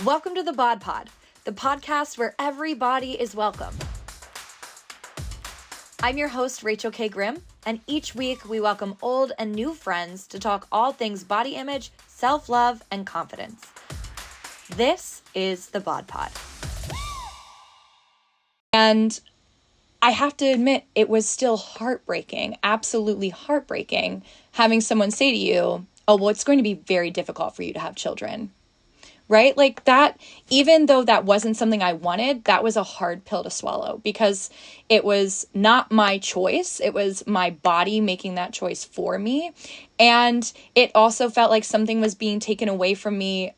Welcome to the BodPod, the podcast where every body is welcome. I'm your host, Rachel K. Grimm, and each week we welcome old and new friends to talk all things body image, self-love, and confidence. This is the BodPod. And I have to admit, it was still heartbreaking, absolutely heartbreaking, having someone say to you, oh, well, it's going to be very difficult for you to have children. Right? Like that, even though that wasn't something I wanted, that was a hard pill to swallow because it was not my choice. It was my body making that choice for me. And it also felt like something was being taken away from me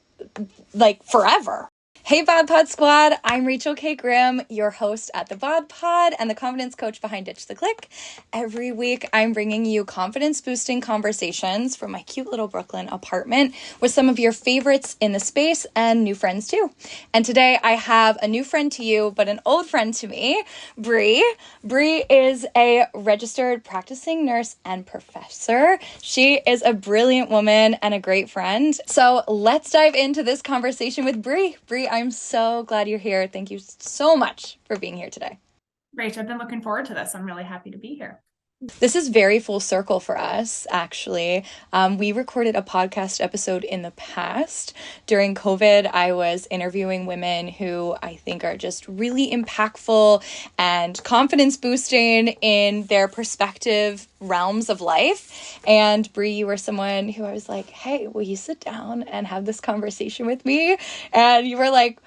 like forever. Hey, BodPod squad, I'm Rachel K. Grimm, your host at the BodPod and the confidence coach behind Ditch the Click. Every week, I'm bringing you confidence-boosting conversations from my cute little Brooklyn apartment with some of your favorites in the space and new friends too. And today, I have a new friend to you, but an old friend to me, Bri. Bri is a registered practicing nurse and professor. She is a brilliant woman and a great friend. So let's dive into this conversation with Bri. Bri, I'm so glad you're here. Thank you so much for being here today. Rach, I've been looking forward to this. I'm really happy to be here. This is very full circle for us, actually. We recorded a podcast episode in the past. During COVID, I was interviewing women who I think are just really impactful and confidence boosting in their perspective realms of life. And Bri, you were someone who I was like, hey, will you sit down and have this conversation with me? And you were like,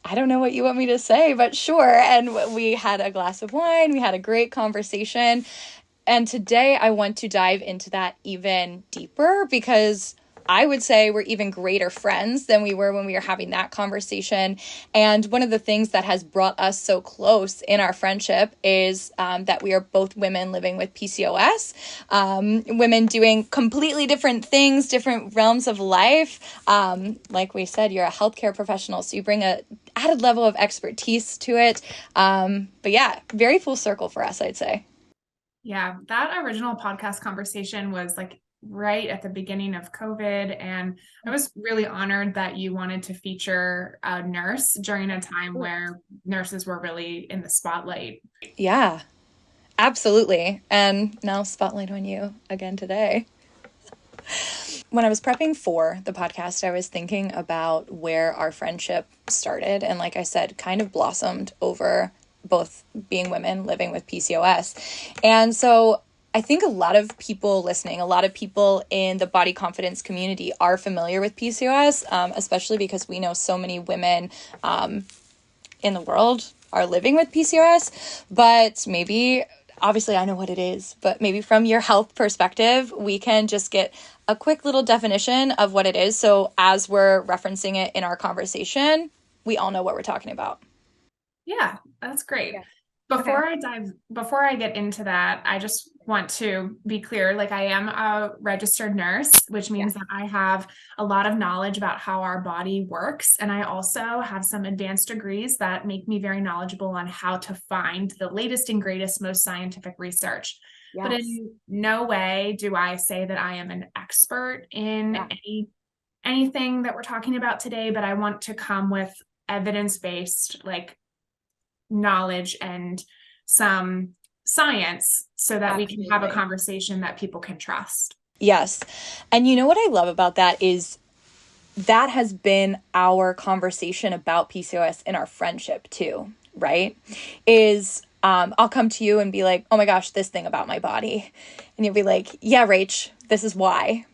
I don't know what you want me to say, but sure. And we had a glass of wine. We had a great conversation. And today I want to dive into that even deeper because I would say we're even greater friends than we were when we were having that conversation. And one of the things that has brought us so close in our friendship is that we are both women living with PCOS, women doing completely different things, different realms of life. Like we said, you're a healthcare professional, so you bring a added level of expertise to it. But yeah, very full circle for us, I'd say. Yeah, that original podcast conversation was like right at the beginning of COVID. And I was really honored that you wanted to feature a nurse during a time where nurses were really in the spotlight. Yeah, absolutely. And now spotlight on you again today. When I was prepping for the podcast, I was thinking about where our friendship started. And like I said, kind of blossomed over both being women living with PCOS. And so I think a lot of people listening, a lot of people in the body confidence community are familiar with PCOS, especially because we know so many women in the world are living with PCOS, but maybe, obviously I know what it is, but maybe from your health perspective, we can just get a quick little definition of what it is. So as we're referencing it in our conversation, we all know what we're talking about. Yeah, that's great. Yeah. Before I get into that, I just want to be clear, like I am a registered nurse, which means that I have a lot of knowledge about how our body works. And I also have some advanced degrees that make me very knowledgeable on how to find the latest and greatest, most scientific research. Yes. But in no way do I say that I am an expert in anything that we're talking about today, but I want to come with evidence-based, like knowledge and some science so that we can have a conversation that people can trust. Yes. And you know what I love about that is that has been our conversation about PCOS in our friendship too, right? Is I'll come to you and be like, oh my gosh, this thing about my body. And you'll be like, yeah, Rach, this is why,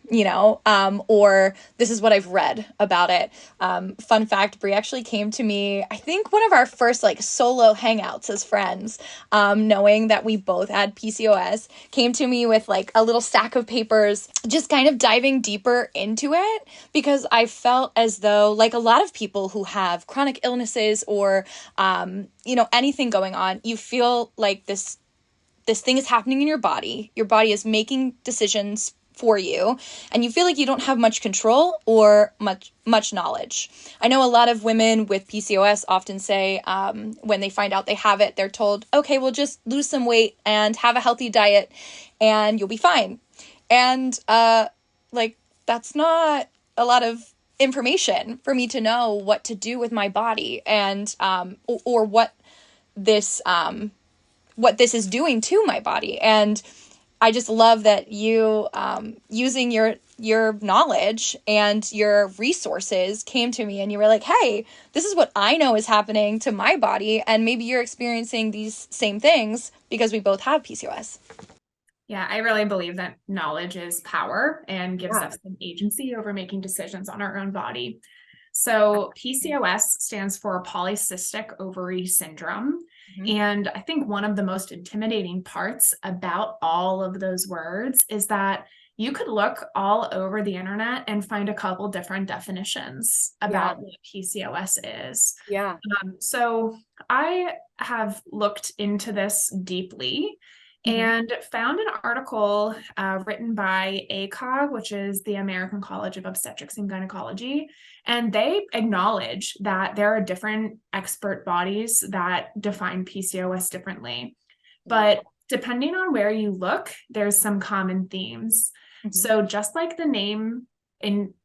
or this is what I've read about it. Fun fact, Bri actually came to me, I think one of our first like solo hangouts as friends, knowing that we both had PCOS, came to me with like a little stack of papers, just kind of diving deeper into it because I felt as though like a lot of people who have chronic illnesses or, anything going on, you feel like this thing is happening in your body. Your body is making decisions for you, and you feel like you don't have much control or much knowledge. I know a lot of women with PCOS often say when they find out they have it, they're told, okay, well, just lose some weight and have a healthy diet and you'll be fine. And that's not a lot of information for me to know what to do with my body, and or this what this is doing to my body. And I just love that you, using your knowledge and your resources, came to me and you were like, hey, this is what I know is happening to my body, and maybe you're experiencing these same things because we both have PCOS. Yeah, I really believe that knowledge is power and gives us an agency over making decisions on our own body. So PCOS stands for Polycystic Ovary Syndrome. And I think one of the most intimidating parts about all of those words is that you could look all over the internet and find a couple different definitions about what PCOS is. Yeah. So I have looked into this deeply and found an article written by ACOG, which is the American College of Obstetrics and Gynecology. And they acknowledge that there are different expert bodies that define PCOS differently. But depending on where you look, there's some common themes. So just like the name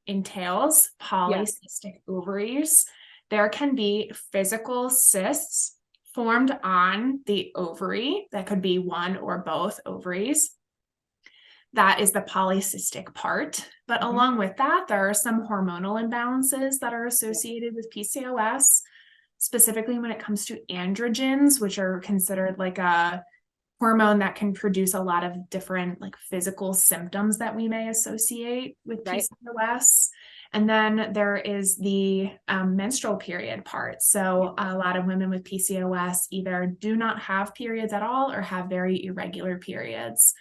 entails, polycystic ovaries, there can be physical cysts formed on the ovary. That could be one or both ovaries. That is the polycystic part. But along with that, there are some hormonal imbalances that are associated with PCOS, specifically when it comes to androgens, which are considered like a hormone that can produce a lot of different like physical symptoms that we may associate with PCOS. And then there is the menstrual period part. So a lot of women with PCOS either do not have periods at all or have very irregular periods.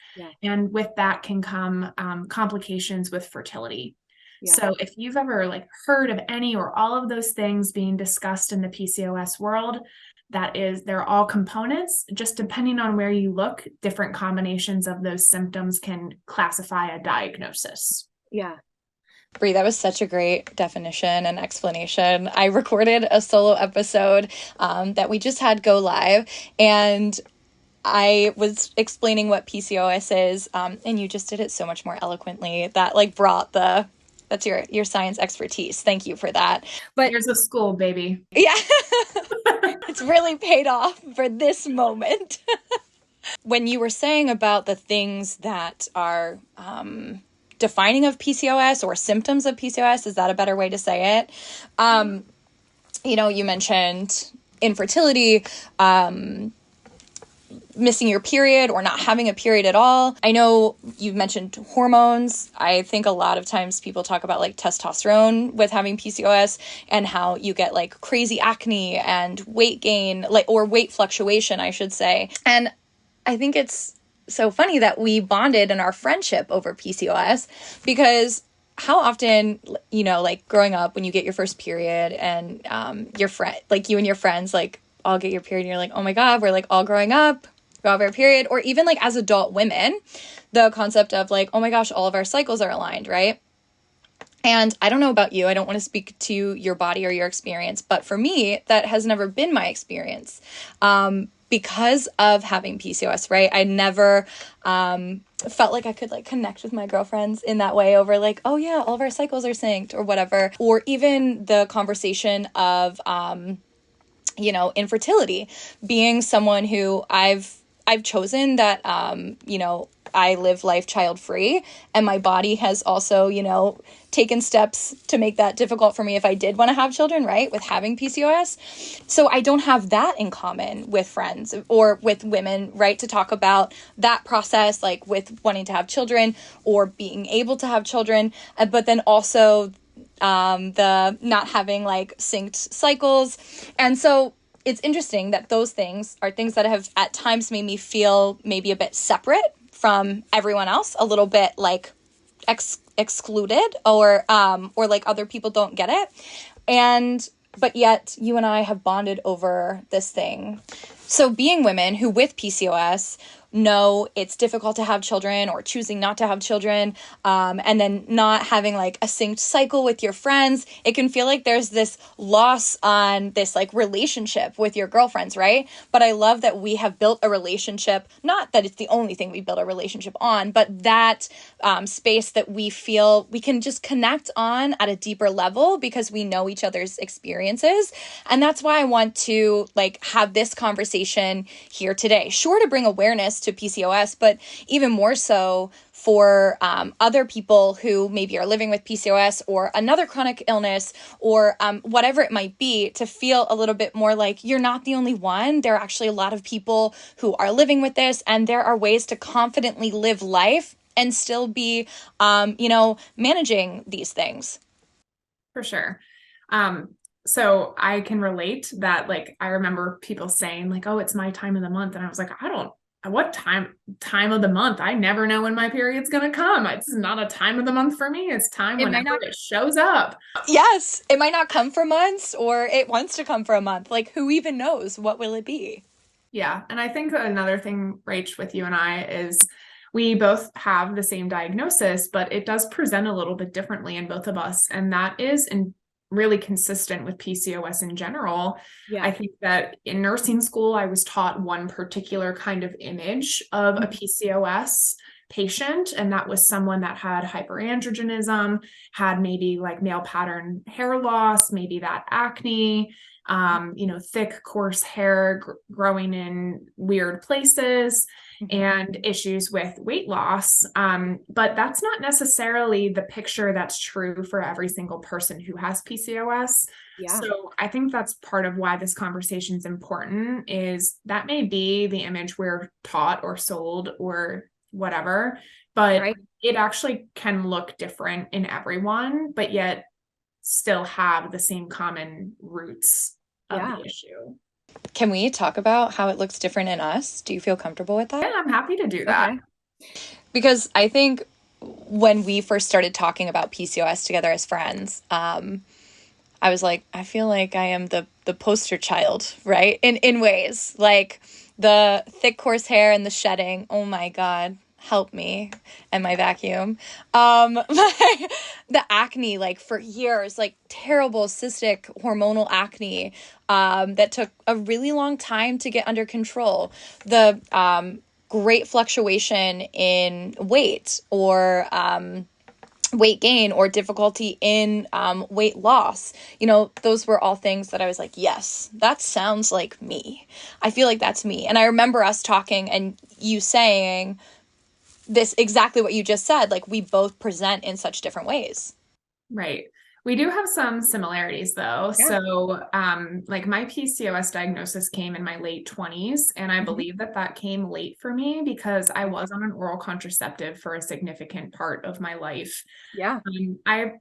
And with that can come complications with fertility. So if you've ever like heard of any or all of those things being discussed in the PCOS world, they're all components. Just depending on where you look, different combinations of those symptoms can classify a diagnosis. Yeah. Brie, that was such a great definition and explanation. I recorded a solo episode that we just had go live, and I was explaining what PCOS is, and you just did it so much more eloquently. That like brought that's your science expertise. Thank you for that. But here's a school, baby. Yeah. It's really paid off for this moment. When you were saying about the things that are defining of PCOS or symptoms of PCOS, is that a better way to say it? You mentioned infertility, missing your period or not having a period at all. I know you mentioned hormones. I think a lot of times people talk about like testosterone with having PCOS and how you get like crazy acne and weight gain, or weight fluctuation, I should say. And I think it's so funny that we bonded in our friendship over PCOS, because how often, like growing up when you get your first period and your friend, like you and your friends, like all get your period and you're like, oh my God, we're like all growing up, we all have our period. Or even like as adult women, the concept of like, oh my gosh, all of our cycles are aligned, right? And I don't know about you, I don't want to speak to your body or your experience, but for me, that has never been my experience. Because of having PCOS, right? I never felt like I could like connect with my girlfriends in that way over like, oh yeah, all of our cycles are synced or whatever. Or even the conversation of, infertility, being someone who I've chosen that, I live life child-free, and my body has also, taken steps to make that difficult for me if I did want to have children, right, with having PCOS. So I don't have that in common with friends or with women, right, to talk about that process, like with wanting to have children or being able to have children, but then also the not having like synced cycles. And so it's interesting that those things are things that have at times made me feel maybe a bit separate from everyone else, a little bit like excluded, or like other people don't get it. But yet you and I have bonded over this thing. So being women who with PCOS, know it's difficult to have children or choosing not to have children, and then not having like a synced cycle with your friends, it can feel like there's this loss on this like relationship with your girlfriends, right? But I love that we have built a relationship, not that it's the only thing we build a relationship on, but that space that we feel we can just connect on at a deeper level because we know each other's experiences. And that's why I want to like have this conversation here today. Sure, to bring awareness to PCOS, but even more so for other people who maybe are living with PCOS or another chronic illness or whatever it might be, to feel a little bit more like you're not the only one. There are actually a lot of people who are living with this, and there are ways to confidently live life and still be, managing these things. For sure. So I can relate that, like, I remember people saying like, oh, it's my time of the month. And I was like, what time of the month? I never know when my period's going to come. It's not a time of the month for me. It's time whenever it shows up. Yes, it might not come for months, or it wants to come for a month. Like, who even knows? What will it be? Yeah. And I think another thing, Rach, with you and I is we both have the same diagnosis, but it does present a little bit differently in both of us. And that is really consistent with PCOS in general. Yeah. I think that in nursing school, I was taught one particular kind of image of a PCOS patient, and that was someone that had hyperandrogenism, had maybe like male pattern hair loss, maybe that acne, thick, coarse hair growing in weird places, and issues with weight loss. But that's not necessarily the picture that's true for every single person who has PCOS. Yeah. So I think that's part of why this conversation is important, is that may be the image we're taught or sold or whatever, but it actually can look different in everyone, but yet still have the same common roots of the issue. Can we talk about how it looks different in us? Do you feel comfortable with that? Yeah, I'm happy to do that. Because I think when we first started talking about PCOS together as friends, I was like, I feel like I am the poster child, right? In ways like the thick, coarse hair and the shedding. Oh my God, help me and my vacuum. The acne, like for years, like terrible cystic hormonal acne, that took a really long time to get under control. The great fluctuation in weight or weight gain or difficulty in weight loss. Those were all things that I was like, yes, that sounds like me. I feel like that's me. And I remember us talking and you saying this, exactly what you just said, like we both present in such different ways. Right. We do have some similarities though. Yeah. So, like my PCOS diagnosis came in my late 20s, and I believe that came late for me because I was on an oral contraceptive for a significant part of my life. Yeah.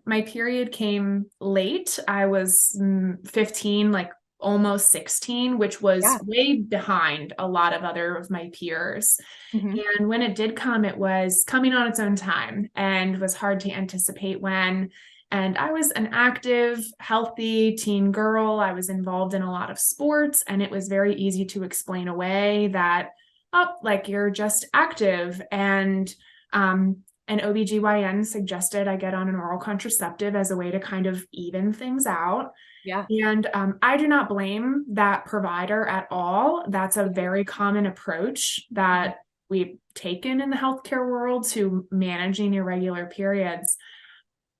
My period came late. I was 15, like almost 16, which was way behind a lot of other of my peers. And when it did come, it was coming on its own time and was hard to anticipate when. And I was an active, healthy teen girl. I was involved in a lot of sports, and it was very easy to explain away that, oh, like you're just active. And an OBGYN suggested I get on an oral contraceptive as a way to kind of even things out. Yeah. And I do not blame that provider at all. That's a very common approach that we've taken in the healthcare world to managing irregular periods.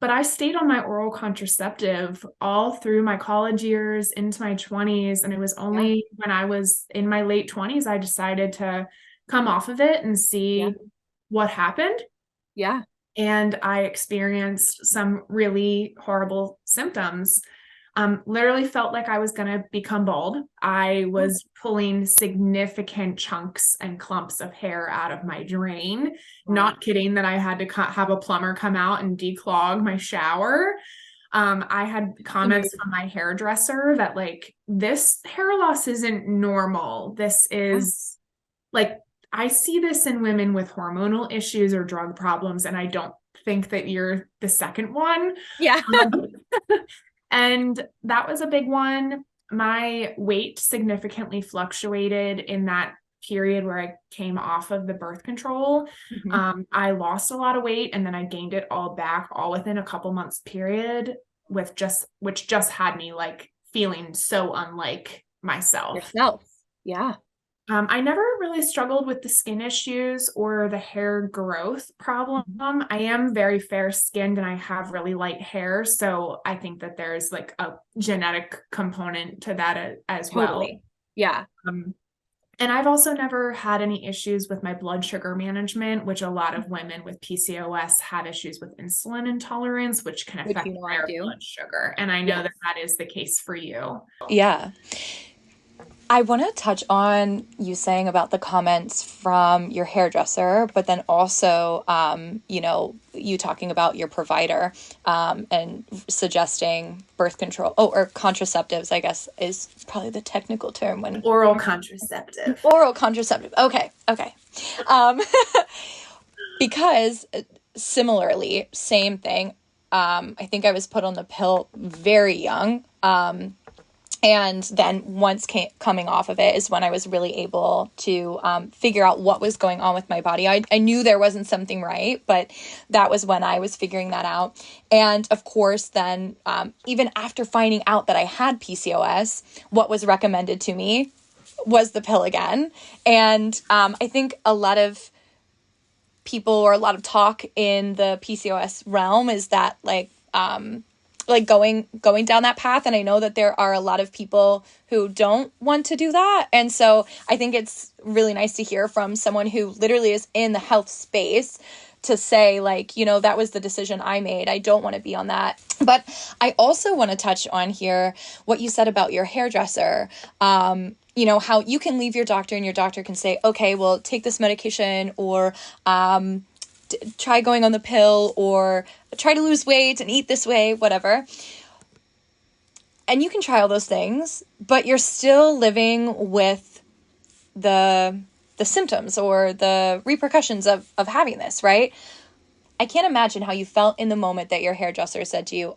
But I stayed on my oral contraceptive all through my college years into my 20s. And it was only when I was in my late 20s, I decided to come off of it and see what happened. Yeah. And I experienced some really horrible symptoms. Literally felt like I was going to become bald. I was pulling significant chunks and clumps of hair out of my drain. Wow. Not kidding that I had to have a plumber come out and declog my shower. I had comments from my hairdresser that like, this hair loss isn't normal. This is like, I see this in women with hormonal issues or drug problems, and I don't think that you're the second one. Yeah. And that was a big one. My weight significantly fluctuated in that period where I came off of the birth control. I lost a lot of weight and then I gained it all back all within a couple months period which just had me like feeling so unlike myself. Yourself. Yeah. I never really struggled with the skin issues or the hair growth problem. I am very fair skinned and I have really light hair. So I think that there's like a genetic component to that as well. Totally. Yeah. And I've also never had any issues with my blood sugar management, which a lot of women with PCOS have issues with insulin intolerance, which can affect their blood sugar. And I know that that is the case for you. Yeah. I want to touch on you saying about the comments from your hairdresser, but then also, you talking about your provider and suggesting birth control, or contraceptives, I guess is probably the technical term. When oral contraceptive. Oral contraceptive. Okay. Because similarly, same thing. I think I was put on the pill very young. And then once coming off of it is when I was really able to figure out what was going on with my body. I knew there wasn't something right, but that was when I was figuring that out. And of course, then even after finding out that I had PCOS, what was recommended to me was the pill again. And I think a lot of people, or a lot of talk in the PCOS realm, is that like going down that path. And I know that there are a lot of people who don't want to do that. And so I think it's really nice to hear from someone who literally is in the health space to say, like, that was the decision I made. I don't want to be on that. But I also want to touch on here what you said about your hairdresser. How you can leave your doctor and your doctor can say, okay, well, take this medication, or try going on the pill, or try to lose weight and eat this way, whatever. And you can try all those things, but you're still living with the symptoms or the repercussions of having this, right? I can't imagine how you felt in the moment that your hairdresser said to you,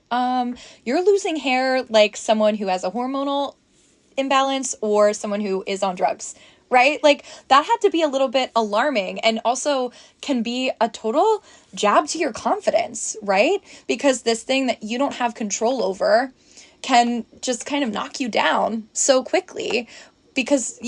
you're losing hair like someone who has a hormonal imbalance or someone who is on drugs, right? Like, that had to be a little bit alarming, and also can be a total jab to your confidence, right? Because this thing that you don't have control over can just kind of knock you down so quickly, because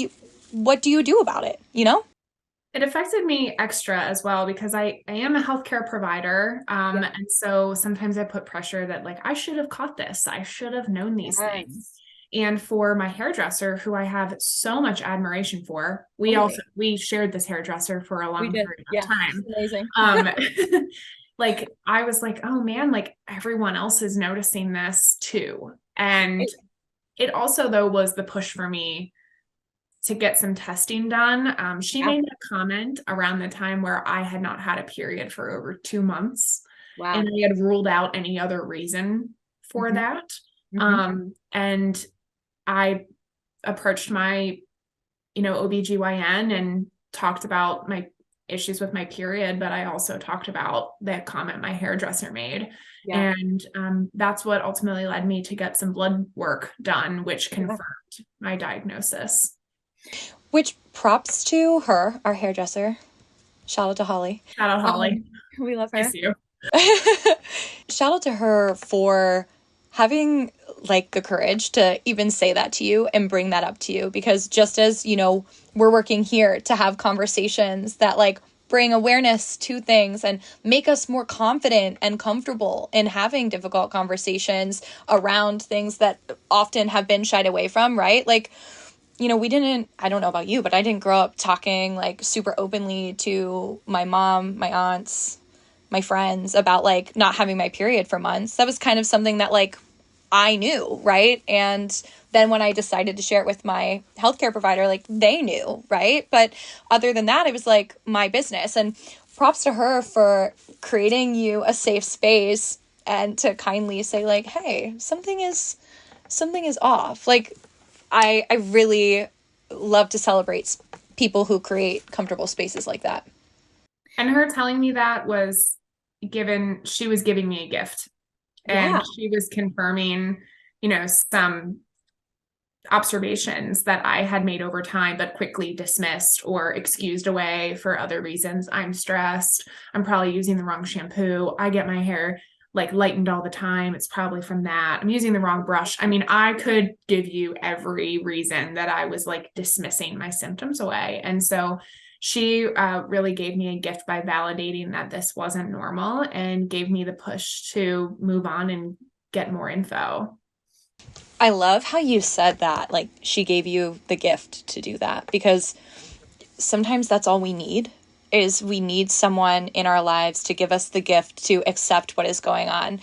what do you do about it, It affected me extra as well because I am a healthcare provider. And so sometimes I put pressure that, like, I should have caught this. I should have known these things. And for my hairdresser, who I have so much admiration for, we shared this hairdresser for a long period of time. Amazing. Like, I was like, oh man, like, everyone else is noticing this too. And it also, though, was the push for me to get some testing done. She made a comment around the time where I had not had a period for over 2 months. Wow. And I had ruled out any other reason for that. And I approached my, OBGYN and talked about my issues with my period, but I also talked about that comment my hairdresser made. And that's what ultimately led me to get some blood work done, which confirmed my diagnosis. Which, props to her, our hairdresser. Shout out to Holly. Shout out Holly. We love her. Miss you. Shout out to her for having like the courage to even say that to you and bring that up to you, because just as, we're working here to have conversations that like bring awareness to things and make us more confident and comfortable in having difficult conversations around things that often have been shied away from, right? Like, I don't know about you, but I didn't grow up talking like super openly to my mom, my aunts, my friends about like not having my period for months. That was kind of something that like I knew, right? And then when I decided to share it with my healthcare provider, like they knew, right? But other than that, it was like my business. And props to her for creating you a safe space and to kindly say like, hey, something is off. Like, I really love to celebrate people who create comfortable spaces like that. And her telling me that she was giving me a gift. And she was confirming, some observations that I had made over time, but quickly dismissed or excused away for other reasons. I'm stressed. I'm probably using the wrong shampoo. I get my hair like lightened all the time. It's probably from that. I'm using the wrong brush. I mean, I could give you every reason that I was like dismissing my symptoms away. And so she really gave me a gift by validating that this wasn't normal and gave me the push to move on and get more info. I love how you said that. Like, she gave you the gift to do that, because sometimes that's all we need. Is we need someone in our lives to give us the gift to accept what is going on.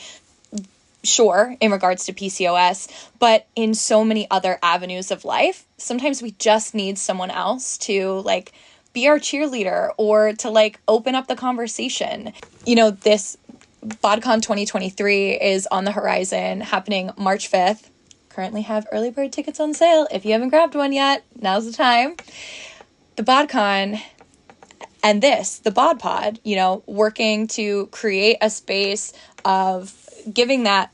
Sure, in regards to PCOS, but in so many other avenues of life, sometimes we just need someone else to like be our cheerleader or to like open up the conversation. You know, this BodCon 2023 is on the horizon, happening March 5th. Currently have early bird tickets on sale. If you haven't grabbed one yet, now's the time. The BodCon and the BodPod, you know, working to create a space of giving that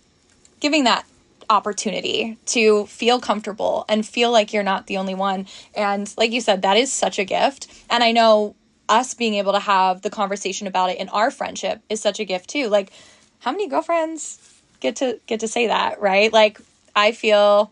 opportunity to feel comfortable and feel like you're not the only one. And like you said, that is such a gift. And I know us being able to have the conversation about it in our friendship is such a gift too. Like, how many girlfriends get to say that, right? Like, I feel,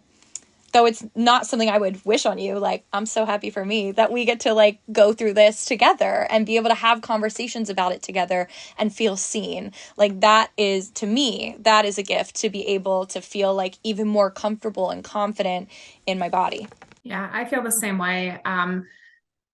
though it's not something I would wish on you, like, I'm so happy for me that we get to like go through this together and be able to have conversations about it together and feel seen. Like, that is, to me, that is a gift, to be able to feel like even more comfortable and confident in my body. Yeah, I feel the same way.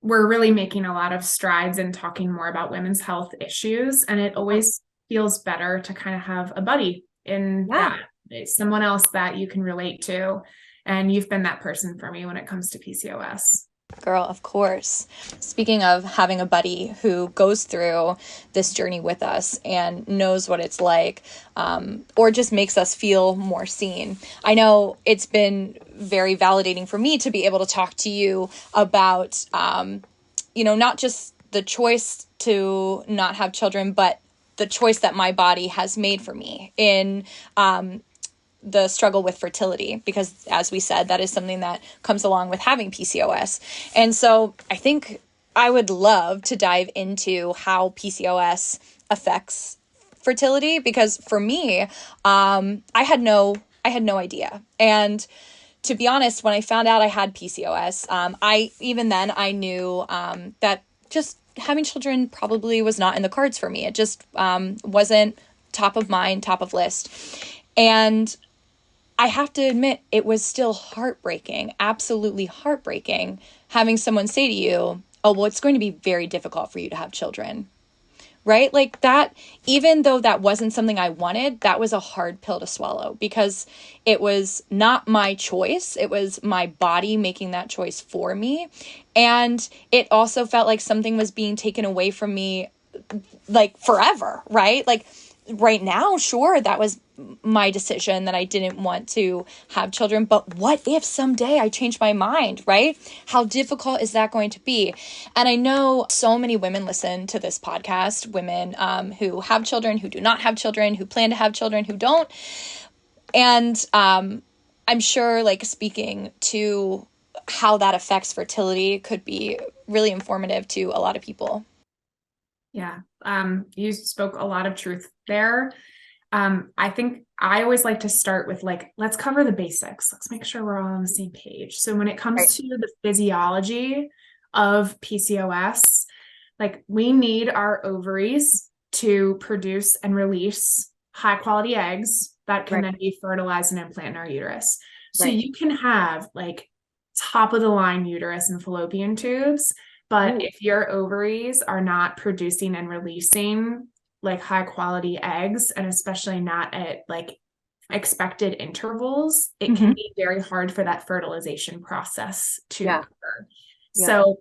We're really making a lot of strides in talking more about women's health issues, and it always feels better to kind of have a buddy in Yeah. that, someone else that you can relate to. And you've been that person for me when it comes to PCOS. Girl, of course. Speaking of having a buddy who goes through this journey with us and knows what it's like, or just makes us feel more seen. I know it's been very validating for me to be able to talk to you about, you know, not just the choice to not have children, but the choice that my body has made for me in the struggle with fertility, because as we said, that is something that comes along with having PCOS. And so I think I would love to dive into how PCOS affects fertility, because for me, I had no idea. And to be honest, when I found out I had PCOS, I knew that just having children probably was not in the cards for me. It just wasn't top of mind, top of list. And I have to admit, it was still heartbreaking, absolutely heartbreaking, having someone say to you, oh, well, it's going to be very difficult for you to have children, right? Like that, even though that wasn't something I wanted, that was a hard pill to swallow, because it was not my choice. It was my body making that choice for me. And it also felt like something was being taken away from me, like forever, right? Like, right now, sure, that was my decision that I didn't want to have children, but what if someday I change my mind, right? How difficult is that going to be? And I know so many women listen to this podcast, women who have children, who do not have children, who plan to have children, who don't. And I'm sure, like, speaking to how that affects fertility could be really informative to a lot of people. Yeah. You spoke a lot of truth there. I think I always like to start with like, let's cover the basics. Let's make sure we're all on the same page. So when it Right. comes to the physiology of PCOS, like we need our ovaries to produce and release high quality eggs that can Right. then be fertilized and implanted in our uterus. So Right. you can have like top of the line uterus and fallopian tubes, but Ooh. if your ovaries are not producing and releasing like high quality eggs, and especially not at like expected intervals, it can Mm-hmm. be very hard for that fertilization process to Yeah. occur. Yeah. So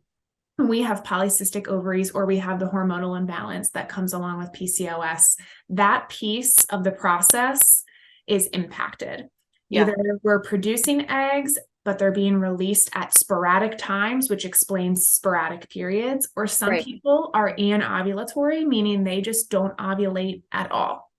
we have polycystic ovaries, or we have the hormonal imbalance that comes along with PCOS. That piece of the process is impacted. Yeah. Either we're producing eggs, but they're being released at sporadic times, which explains sporadic periods, or some Right. people are anovulatory, meaning they just don't ovulate at all.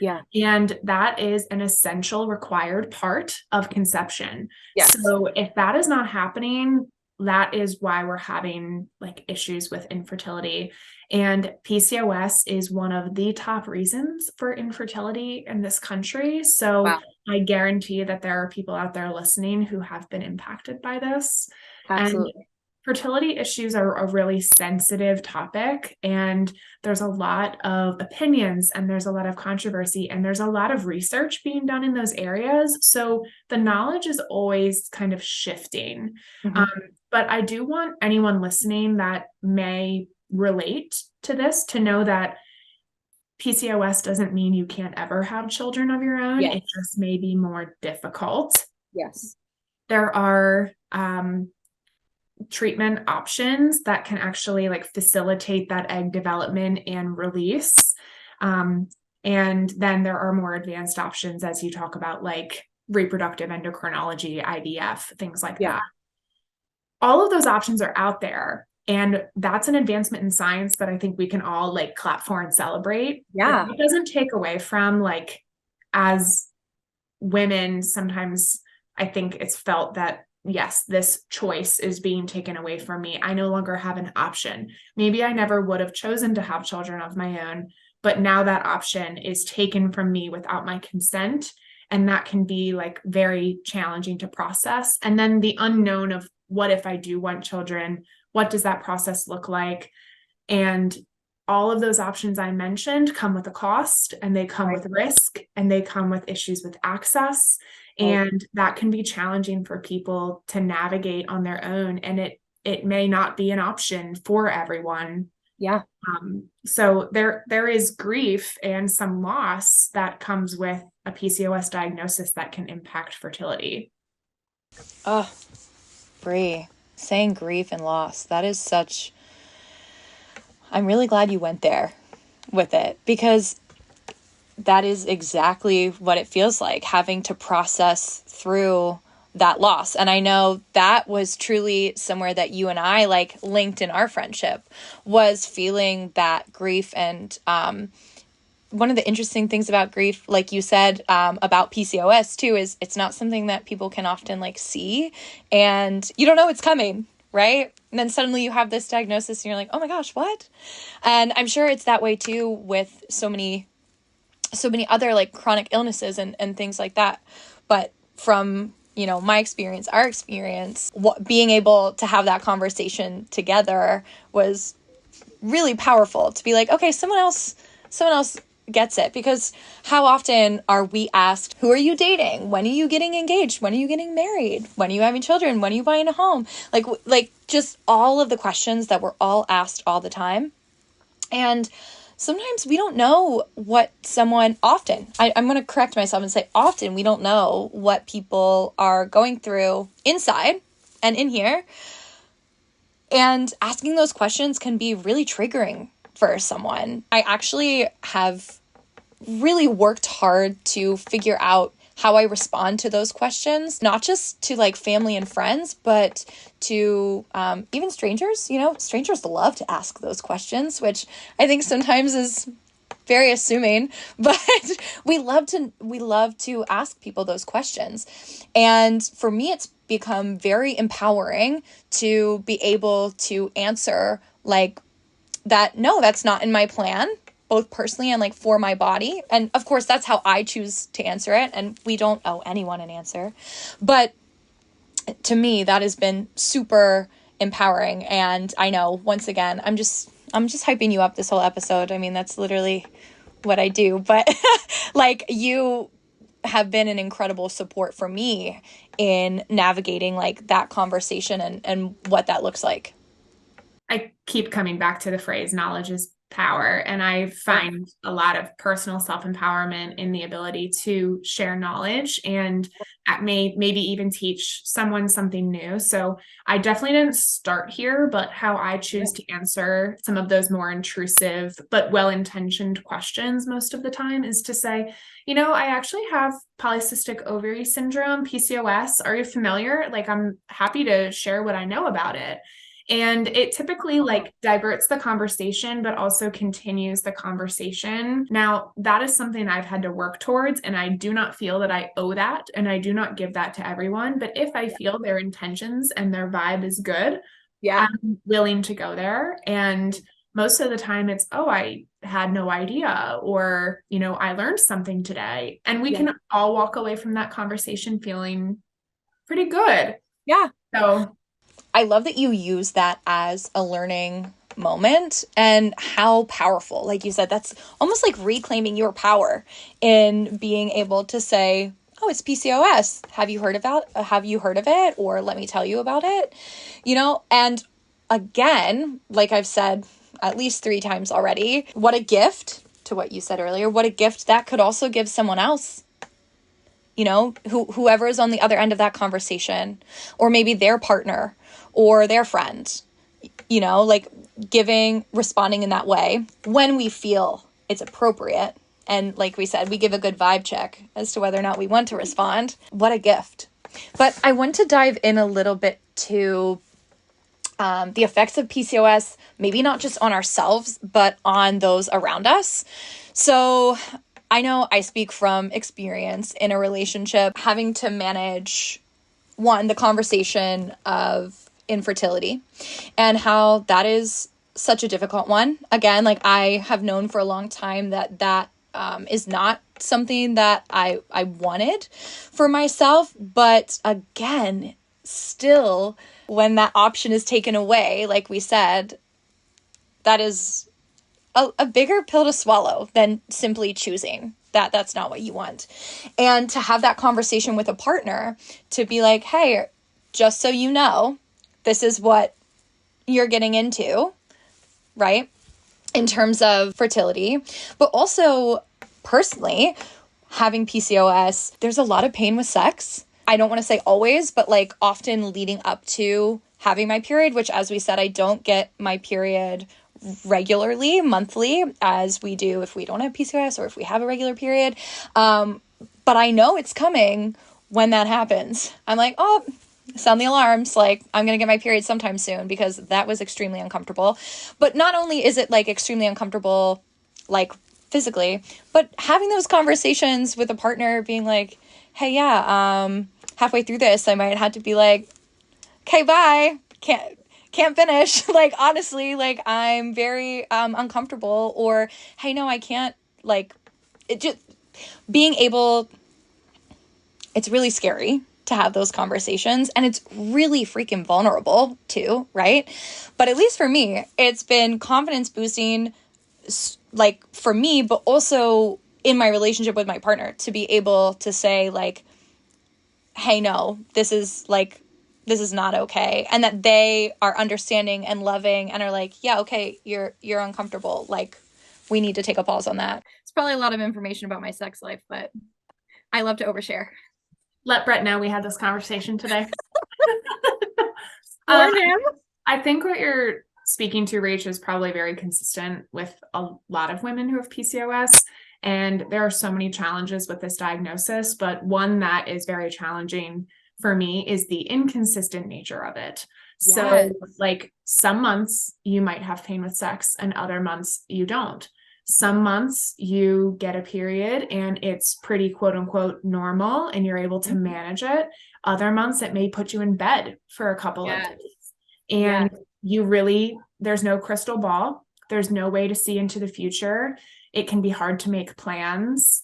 Yeah. And that is an essential required part of conception. Yes. So if that is not happening, that is why we're having like issues with infertility. And PCOS is one of the top reasons for infertility in this country. So Wow. I guarantee that there are people out there listening who have been impacted by this. And Absolutely. fertility issues are a really sensitive topic, and there's a lot of opinions and there's a lot of controversy and there's a lot of research being done in those areas. So the knowledge is always kind of shifting. Mm-hmm. Um, but I do want anyone listening that may relate to this to know that PCOS doesn't mean you can't ever have children of your own. Yes. It just may be more difficult. Yes. There are treatment options that can actually like facilitate that egg development and release. And then there are more advanced options as you talk about, like reproductive endocrinology, IVF, things like Yeah. that. All of those options are out there. And that's an advancement in science that I think we can all like clap for and celebrate. But Yeah. it doesn't take away from, like, as women, sometimes I think it's felt that, yes, this choice is being taken away from me. I no longer have an option. Maybe I never would have chosen to have children of my own, but now that option is taken from me without my consent. And that can be like very challenging to process. And then the unknown of, what if I do want children? What does that process look like? And all of those options I mentioned come with a cost, and they come with risk, and they come with issues with access. And that can be challenging for people to navigate on their own. And it may not be an option for everyone. Yeah. So there is grief and some loss that comes with a PCOS diagnosis that can impact fertility. Oh, Bree, saying grief and loss, that is such, I'm really glad you went there with it, because that is exactly what it feels like, having to process through that loss. And I know that was truly somewhere that you and I like linked in our friendship, was feeling that grief. And one of the interesting things about grief, like you said, about PCOS too, is it's not something that people can often like see, and you don't know it's coming, right? And then suddenly you have this diagnosis and you're like, oh my gosh, what? And I'm sure it's that way too with so many other like chronic illnesses and things like that. But from, my experience, our experience, being able to have that conversation together was really powerful, to be like, okay, someone else gets it. Because how often are we asked, who are you dating? When are you getting engaged? When are you getting married? When are you having children? When are you buying a home? Like just all of the questions that we're all asked all the time. And sometimes we don't know what someone, often, I'm going to correct myself and say often, we don't know what people are going through inside and in here. And asking those questions can be really triggering for someone. I actually have really worked hard to figure out how I respond to those questions, not just to like family and friends, but to even strangers. Strangers love to ask those questions, which I think sometimes is very assuming, but we love to ask people those questions. And for me, it's become very empowering to be able to answer like that. No, that's not in my plan, both personally and like for my body. And of course, that's how I choose to answer it. And we don't owe anyone an answer. But to me, that has been super empowering. And I know, once again, I'm just hyping you up this whole episode. I mean, that's literally what I do. But like, you have been an incredible support for me in navigating like that conversation and what that looks like. I keep coming back to the phrase knowledge is power. And I find a lot of personal self-empowerment in the ability to share knowledge and maybe even teach someone something new. So I definitely didn't start here, but how I choose to answer some of those more intrusive but well-intentioned questions most of the time is to say, I actually have polycystic ovary syndrome, PCOS. Are you familiar? Like, I'm happy to share what I know about it. And it typically like diverts the conversation, but also continues the conversation. Now, that is something I've had to work towards, and I do not feel that I owe that, and I do not give that to everyone. But if I feel their intentions and their vibe is good, Yeah. I'm willing to go there. And most of the time it's, oh, I had no idea, or, I learned something today. And we Yeah. can all walk away from that conversation feeling pretty good. Yeah. So I love that you use that as a learning moment and how powerful, like you said, that's almost like reclaiming your power in being able to say, oh, it's PCOS. Have you heard of it? Or let me tell you about it, and again, like I've said at least 3 times already, what a gift, to what you said earlier, what a gift that could also give someone else, whoever is on the other end of that conversation, or maybe their partner or their friend, like responding in that way when we feel it's appropriate. And like we said, we give a good vibe check as to whether or not we want to respond. What a gift. But I want to dive in a little bit to the effects of PCOS, maybe not just on ourselves, but on those around us. So I know I speak from experience in a relationship, having to manage, one, the conversation of infertility and how that is such a difficult one. Again, like I have known for a long time that is not something that I wanted for myself. But again, still, when that option is taken away, like we said, that is a bigger pill to swallow than simply choosing that's not what you want. And to have that conversation with a partner, to be like, hey, just so you know, this is what you're getting into, right? In terms of fertility, but also personally, having PCOS, there's a lot of pain with sex. I don't want to say always, but like often leading up to having my period, which, as we said, I don't get my period regularly, monthly, as we do if we don't have PCOS or if we have a regular period. But I know it's coming when that happens. I'm like, oh, sound the alarms. Like, I'm going to get my period sometime soon, because that was extremely uncomfortable. But not only is it like extremely uncomfortable, like physically, but having those conversations with a partner being like, hey, yeah, halfway through this, I might have to be like, okay, bye. Can't finish. Like, honestly, like I'm very uncomfortable, or, hey, no, I can't, like, it just being able, it's really scary to have those conversations, and it's really freaking vulnerable too, right? But at least for me, it's been confidence boosting, like for me, but also in my relationship with my partner, to be able to say like, hey, no, this is not okay. And that they are understanding and loving and are like, yeah, okay, you're uncomfortable. Like, we need to take a pause on that. It's probably a lot of information about my sex life, but I love to overshare. let Brett know we had this conversation today. Warn him. I think what you're speaking to, Rach, is probably very consistent with a lot of women who have PCOS. And there are so many challenges with this diagnosis, but one that is very challenging for me is the inconsistent nature of it. Yes. So, like, some months you might have pain with sex and other months you don't. Some months you get a period and it's pretty quote unquote normal and you're able to manage it. Other months it may put you in bed for a couple of days. And there's no crystal ball. There's no way to see into the future. It can be hard to make plans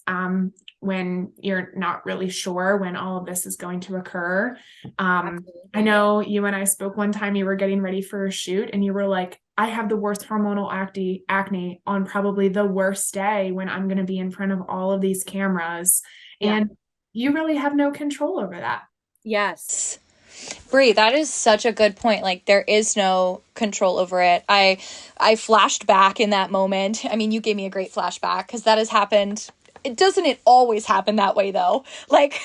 when you're not really sure when all of this is going to occur. I know you and I spoke one time, you were getting ready for a shoot and you were like, I have the worst hormonal acne on probably the worst day when I'm going to be in front of all of these cameras. Yeah. And you really have no control over that. Yes. Brie, that is such a good point. Like, there is no control over it. I flashed back in that moment. I mean, you gave me a great flashback, because that has happened. Doesn't it always happen that way though? Like,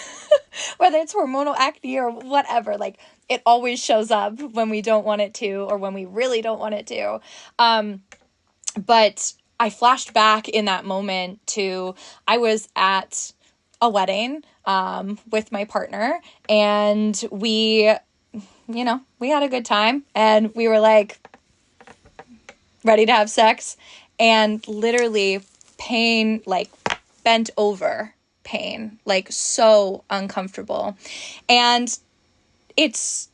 whether it's hormonal acne or whatever, like it always shows up when we don't want it to, or when we really don't want it to. But I flashed back in that moment to, I was at a wedding with my partner, and we we had a good time, and we were like ready to have sex, and literally pain, like bent over pain, like so uncomfortable. And it's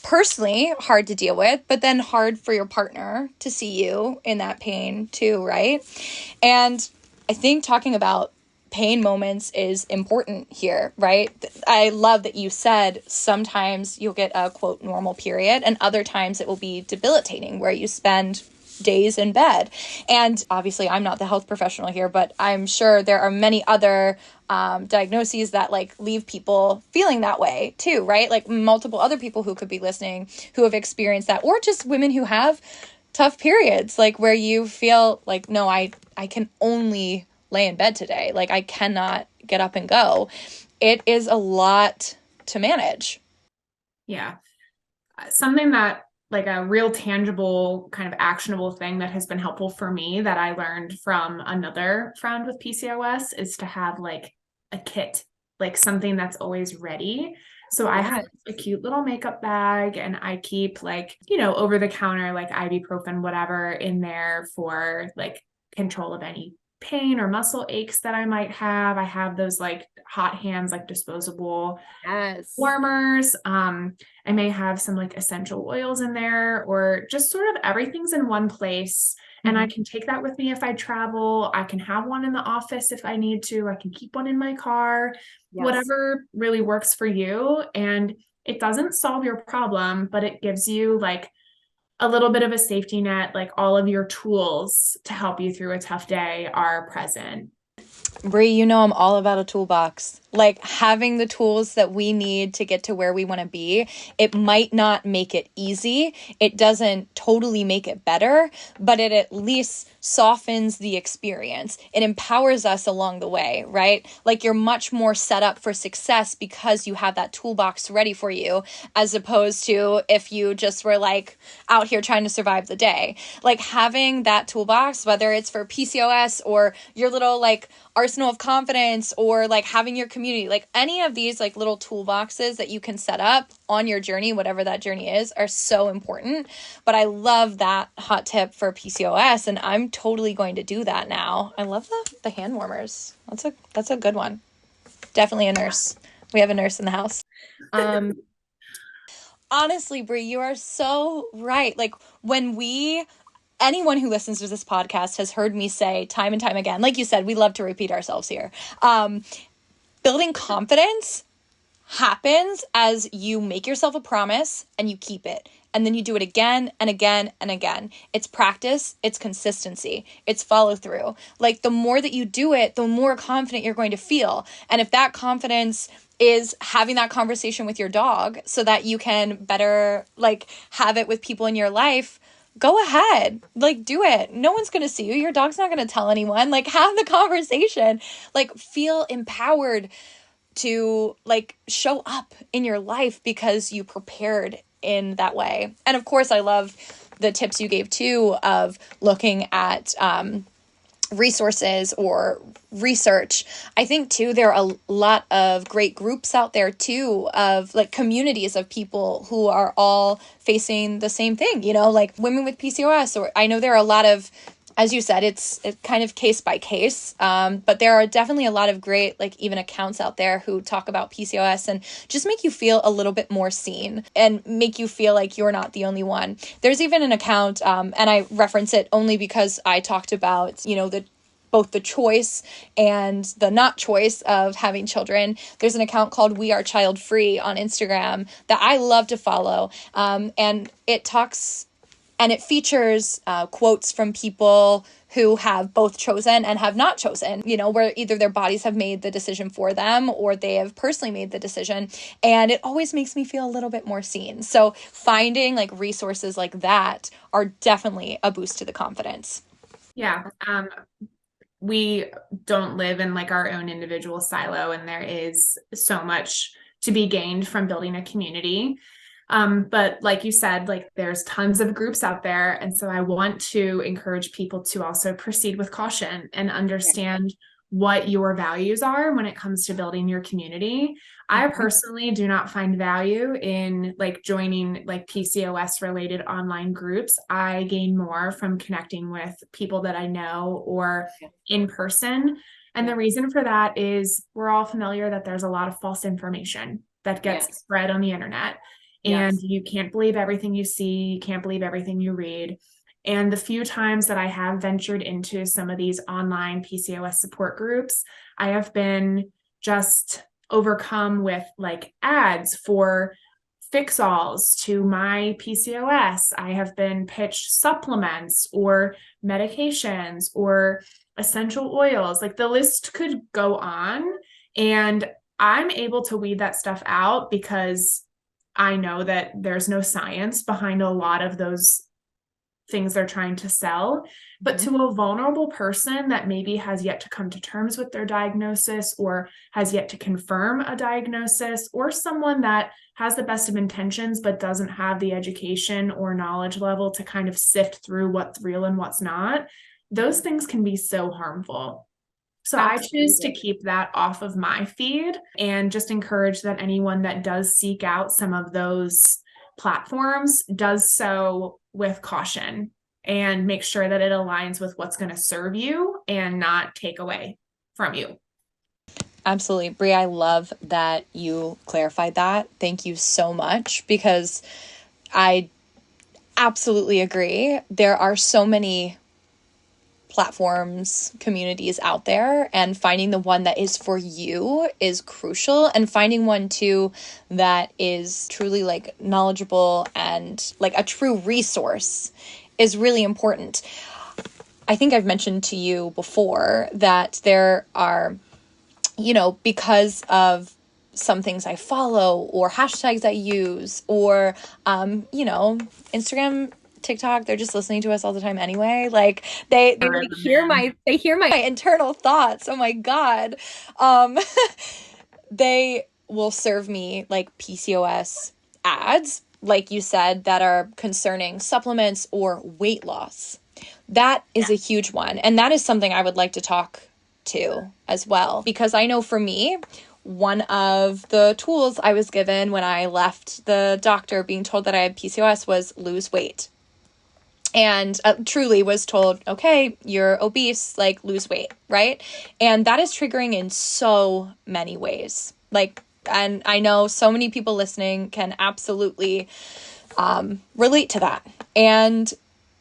personally hard to deal with, but then hard for your partner to see you in that pain too, right? And I think talking about pain moments is important here, right? I love that you said sometimes you'll get a quote normal period, and other times it will be debilitating where you spend days in bed. And obviously I'm not the health professional here, but I'm sure there are many other diagnoses that like leave people feeling that way too, right? Like multiple other people who could be listening who have experienced that, or just women who have tough periods, like where you feel like, no, I can only lay in bed today. Like I cannot get up and go. It is a lot to manage. Yeah. Something that like a real tangible kind of actionable thing that has been helpful for me that I learned from another friend with PCOS is to have like a kit, like something that's always ready. So I have a cute little makeup bag, and I keep like, over the counter, like ibuprofen, whatever in there for like control of any pain or muscle aches that I might have. I have those like hot hands, like disposable Yes. warmers. I may have some like essential oils in there, or just sort of everything's in one place. And I can take that with me if I travel. I can have one in the office if I need to. I can keep one in my car, whatever really works for you. And it doesn't solve your problem, but it gives you like a little bit of a safety net. Like all of your tools to help you through a tough day are present. Bree, I'm all about a toolbox. Like having the tools that we need to get to where we want to be. It might not make it easy. It doesn't totally make it better, but it at least softens the experience. It empowers us along the way, right? Like you're much more set up for success because you have that toolbox ready for you, as opposed to if you just were like out here trying to survive the day. Like having that toolbox, whether it's for PCOS or your little like arsenal of confidence, or like having your community, like any of these like little toolboxes that you can set up on your journey, whatever that journey is, are so important. But I love that hot tip for PCOS, and I'm totally going to do that now. I love the hand warmers. That's a good one. Definitely a nurse. We have a nurse in the house. Honestly, Brie, you are so right. Like anyone who listens to this podcast has heard me say time and time again, like you said, we love to repeat ourselves here. Building confidence happens as you make yourself a promise and you keep it. And then you do it again and again and again. It's practice, it's consistency, it's follow through. Like the more that you do it, the more confident you're going to feel. And if that confidence is having that conversation with your dog so that you can better like have it with people in your life, go ahead, like do it. No one's going to see you. Your dog's not going to tell anyone. Like have the conversation, like feel empowered to like show up in your life because you prepared in that way. And of course, I love the tips you gave too of looking at resources or research. I think too, there are a lot of great groups out there too, of like communities of people who are all facing the same thing, like women with PCOS, or I know there are a lot of, as you said, it's kind of case by case. But there are definitely a lot of great, like even accounts out there who talk about PCOS and just make you feel a little bit more seen and make you feel like you're not the only one. There's even an account, and I reference it only because I talked about, both the choice and the not choice of having children. There's an account called We Are Child Free on Instagram that I love to follow. And it features quotes from people who have both chosen and have not chosen, where either their bodies have made the decision for them or they have personally made the decision. And it always makes me feel a little bit more seen. So finding like resources like that are definitely a boost to the confidence. Yeah. We don't live in like our own individual silo, and there is so much to be gained from building a community. But like you said, like there's tons of groups out there. And so I want to encourage people to also proceed with caution and understand what your values are when it comes to building your community. I personally do not find value in like joining like PCOS related online groups. I gain more from connecting with people that I know or in person. And the reason for that is we're all familiar that there's a lot of false information that gets spread on the internet. And you can't believe everything you see, you can't believe everything you read. And the few times that I have ventured into some of these online PCOS support groups, I have been just overcome with like ads for fix-alls to my PCOS. I have been pitched supplements or medications or essential oils. Like the list could go on. And I'm able to weed that stuff out because I know that there's no science behind a lot of those things they're trying to sell. But to a vulnerable person that maybe has yet to come to terms with their diagnosis or has yet to confirm a diagnosis, or someone that has the best of intentions but doesn't have the education or knowledge level to kind of sift through what's real and what's not, those things can be so harmful. So absolutely. I choose to keep that off of my feed and just encourage that anyone that does seek out some of those platforms does so with caution and make sure that it aligns with what's going to serve you and not take away from you. Absolutely. Brie, I love that you clarified that. Thank you so much, because I absolutely agree. There are so many platforms, communities out there, and finding the one that is for you is crucial, and finding one too that is truly like knowledgeable and like a true resource is really important. I think I've mentioned to you before that there are, because of some things I follow or hashtags I use or, Instagram, TikTok, they're just listening to us all the time anyway. Like they like hear my internal thoughts. Oh my God. They will serve me like PCOS ads, like you said, that are concerning supplements or weight loss. That is a huge one. And that is something I would like to talk to as well, because I know for me, one of the tools I was given when I left the doctor being told that I had PCOS was lose weight. And truly was told, okay, you're obese, like lose weight, right? And that is triggering in so many ways. Like, and I know so many people listening can absolutely relate to that. And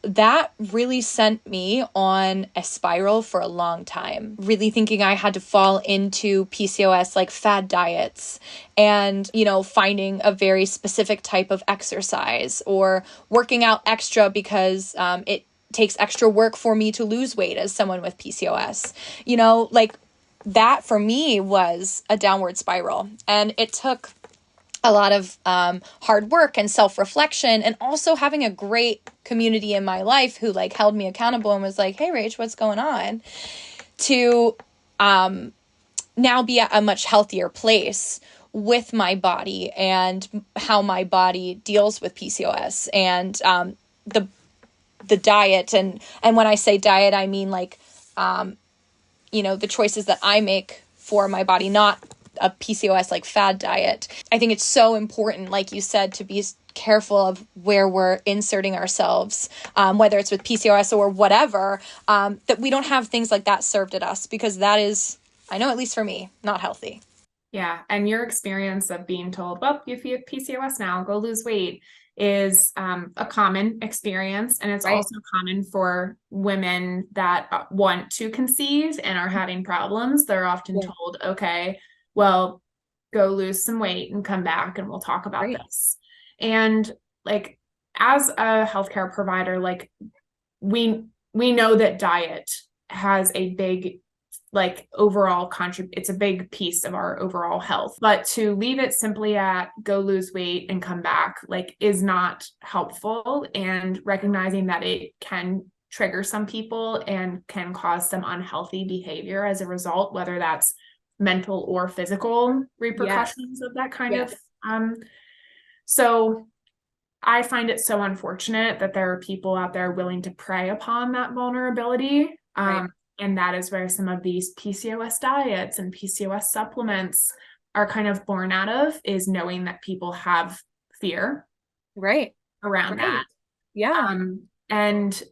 that really sent me on a spiral for a long time, really thinking I had to fall into PCOS like fad diets and, finding a very specific type of exercise or working out extra because it takes extra work for me to lose weight as someone with PCOS. Like that for me was a downward spiral, and it took a lot of hard work and self-reflection, and also having a great community in my life who like held me accountable and was like, hey, Rach, what's going on? To now be at a much healthier place with my body and how my body deals with PCOS and the diet. And when I say diet, I mean like, the choices that I make for my body, not a PCOS like fad diet. I think it's so important, like you said, to be careful of where we're inserting ourselves, whether it's with PCOS or whatever, that we don't have things like that served at us, because that is, I know, at least for me, not healthy. Yeah. And your experience of being told, well, if you have PCOS now, go lose weight, is a common experience. And it's also common for women that want to conceive and are having problems. They're often told, okay, well, go lose some weight and come back and we'll talk about this. And like, as a healthcare provider, like we know that diet has a big like overall it's a big piece of our overall health, but to leave it simply at go lose weight and come back like is not helpful, and recognizing that it can trigger some people and can cause some unhealthy behavior as a result, whether that's mental or physical repercussions of that kind of so I find it so unfortunate that there are people out there willing to prey upon that vulnerability. And that is where some of these PCOS diets and PCOS supplements are kind of born out of, is knowing that people have fear Right. around that. Right. Yeah. And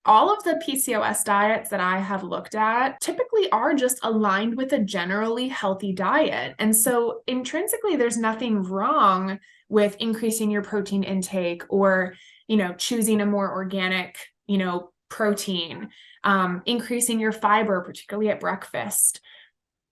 all of the PCOS diets that I have looked at typically are just aligned with a generally healthy diet. And so intrinsically, there's nothing wrong with increasing your protein intake or, choosing a more organic, protein, increasing your fiber, particularly at breakfast.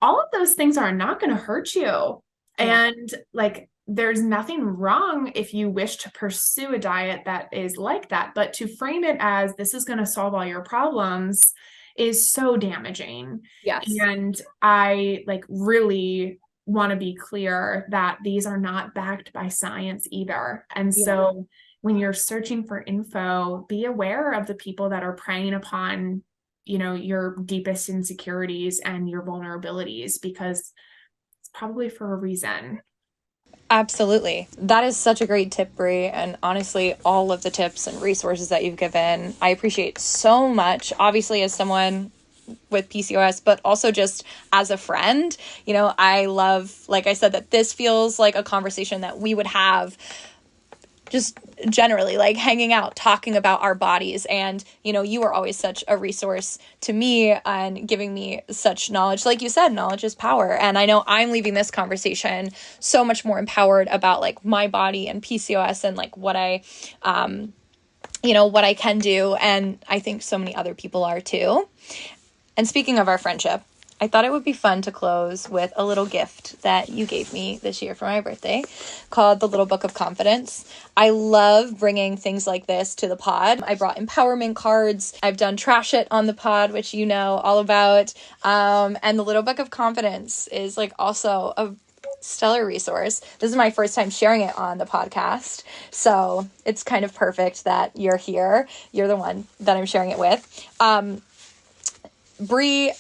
All of those things are not going to hurt you. Yeah. And like, there's nothing wrong if you wish to pursue a diet that is like that, but to frame it as this is going to solve all your problems is so damaging. Yes. And I really want to be clear that these are not backed by science either. And Yeah. so when you're searching for info, be aware of the people that are preying upon, your deepest insecurities and your vulnerabilities, because it's probably for a reason. Absolutely. That is such a great tip, Brie. And honestly, all of the tips and resources that you've given, I appreciate so much. Obviously, as someone with PCOS, but also just as a friend, I love, like I said, that this feels like a conversation that we would have just generally, like hanging out, talking about our bodies. And, you are always such a resource to me and giving me such knowledge. Like you said, knowledge is power. And I know I'm leaving this conversation so much more empowered about like my body and PCOS and like what what I can do. And I think so many other people are too. And speaking of our friendship, I thought it would be fun to close with a little gift that you gave me this year for my birthday called the Little Book of Confidence. I love bringing things like this to the pod. I brought empowerment cards. I've done Trash It on the pod, which you know all about. And the Little Book of Confidence is like also a stellar resource. This is my first time sharing it on the podcast. So it's kind of perfect that you're here. You're the one that I'm sharing it with. Bree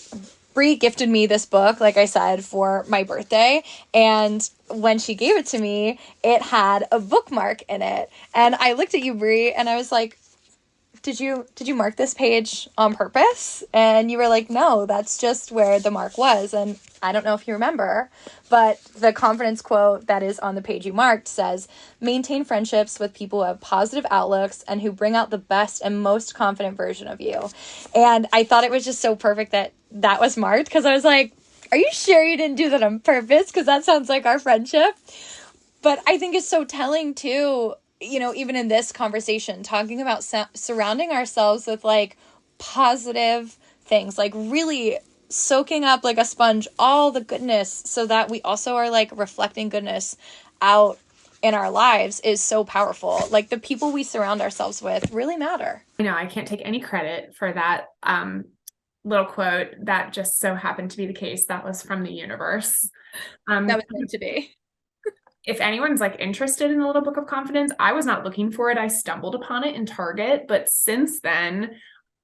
gifted me this book, like I said, for my birthday. And when she gave it to me, it had a bookmark in it. And I looked at you, Bree, and I was like, did you mark this page on purpose? And you were like, no, that's just where the mark was. And I don't know if you remember, but the confidence quote that is on the page you marked says, maintain friendships with people who have positive outlooks and who bring out the best and most confident version of you. And I thought it was just so perfect that that was marked, because I was like, are you sure you didn't do that on purpose? Because that sounds like our friendship. But I think it's so telling too, even in this conversation, talking about surrounding ourselves with like positive things, like really soaking up like a sponge all the goodness so that we also are like reflecting goodness out in our lives is so powerful. Like the people we surround ourselves with really matter. I can't take any credit for that little quote. That just so happened to be the case. That was from the universe. That was meant to be. If anyone's like interested in the Little Book of Confidence, I was not looking for it. I stumbled upon it in Target, but since then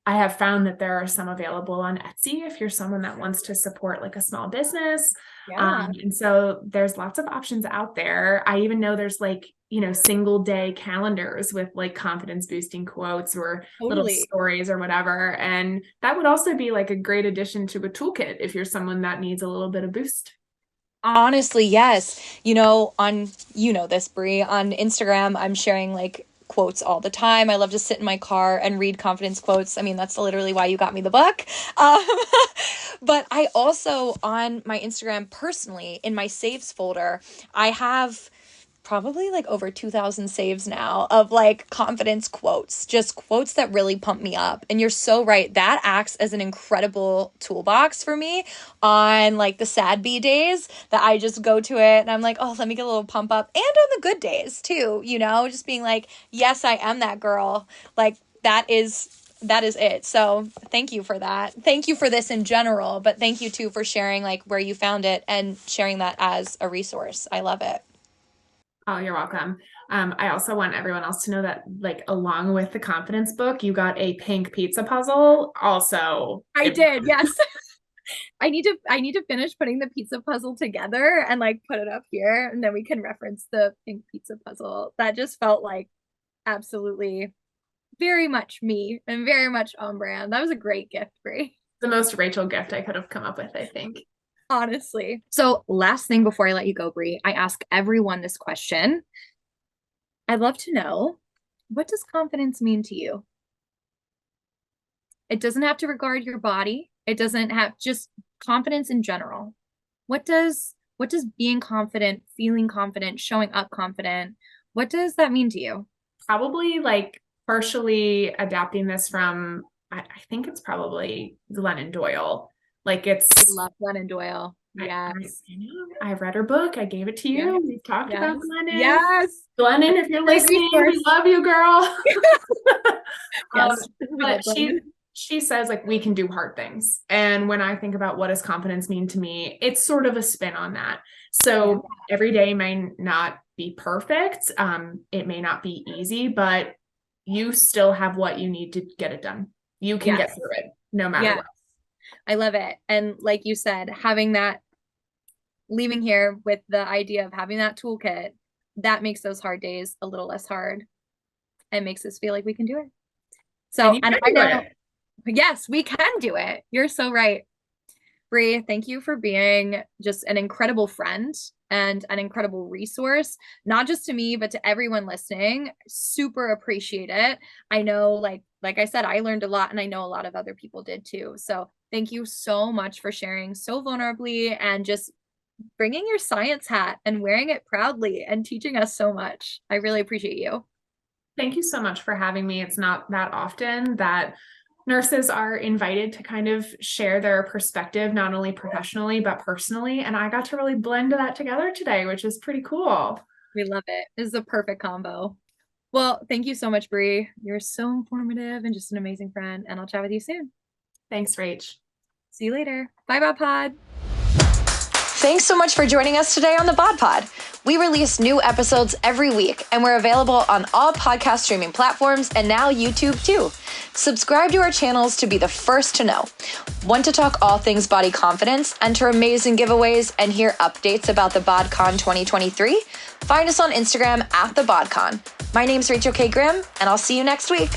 I have found that there are some available on Etsy if you're someone that wants to support like a small business. Yeah. And so there's lots of options out there. I even know there's like, single day calendars with like confidence boosting quotes or little Totally. stories or whatever. And that would also be like a great addition to a toolkit if you're someone that needs a little bit of boost. Honestly, yes. This, Brie, on Instagram, I'm sharing like quotes all the time. I love to sit in my car and read confidence quotes. I mean, that's literally why you got me the book. Um, but I also, on my Instagram personally, in my saves folder, I have probably like over 2,000 saves now of like confidence quotes, just quotes that really pump me up. And you're so right. That acts as an incredible toolbox for me on like the sad bee days that I just go to it and I'm like, oh, let me get a little pump up. And on the good days too, just being like, yes, I am that girl. Like that is it. So thank you for that. Thank you for this in general, but thank you too for sharing like where you found it and sharing that as a resource. I love it. Oh, you're welcome. I also want everyone else to know that, like, along with the confidence book, you got a pink pizza puzzle. Also, I did, yes. I need to finish putting the pizza puzzle together and like put it up here, and then we can reference the pink pizza puzzle. That just felt like absolutely very much me and very much on brand. That was a great gift, Brie. The most Rachel gift I could have come up with, I think. Honestly. So last thing before I let you go, Brie, I ask everyone this question. I'd love to know, what does confidence mean to you? It doesn't have to regard your body. It doesn't have, just confidence in general. What does being confident, feeling confident, showing up confident, what does that mean to you? Probably like partially adapting this from, I think it's probably Glennon Doyle. Like I love Glennon Doyle. Yes. I've read her book. I gave it to you. Yes. We've talked about Glennon. Yes. Glennon, if you're listening, we love you, girl. Yes. But she says like we can do hard things. And when I think about what does confidence mean to me, it's sort of a spin on that. So every day may not be perfect. It may not be easy, but you still have what you need to get it done. You can get through it no matter what. I love it. And like you said, having that, leaving here with the idea of having that toolkit, that makes those hard days a little less hard and makes us feel like we can do it. So, and I know, yes, we can do it. You're so right. Brie, thank you for being just an incredible friend and an incredible resource, not just to me, but to everyone listening. Super appreciate it. I know, like I said, I learned a lot, and I know a lot of other people did too. So thank you so much for sharing so vulnerably and just bringing your science hat and wearing it proudly and teaching us so much. I really appreciate you. Thank you so much for having me. It's not that often that nurses are invited to kind of share their perspective, not only professionally, but personally. And I got to really blend that together today, which is pretty cool. We love it. This is a perfect combo. Well, thank you so much, Brie. You're so informative and just an amazing friend. And I'll chat with you soon. Thanks, Rach. See you later. Bye, BodPod. Thanks so much for joining us today on the BodPod. We release new episodes every week, and we're available on all podcast streaming platforms and now YouTube too. Subscribe to our channels to be the first to know. Want to talk all things body confidence, enter amazing giveaways, and hear updates about the BodCon 2023? Find us on Instagram @the BodCon. My name's Rachel K. Grimm, and I'll see you next week.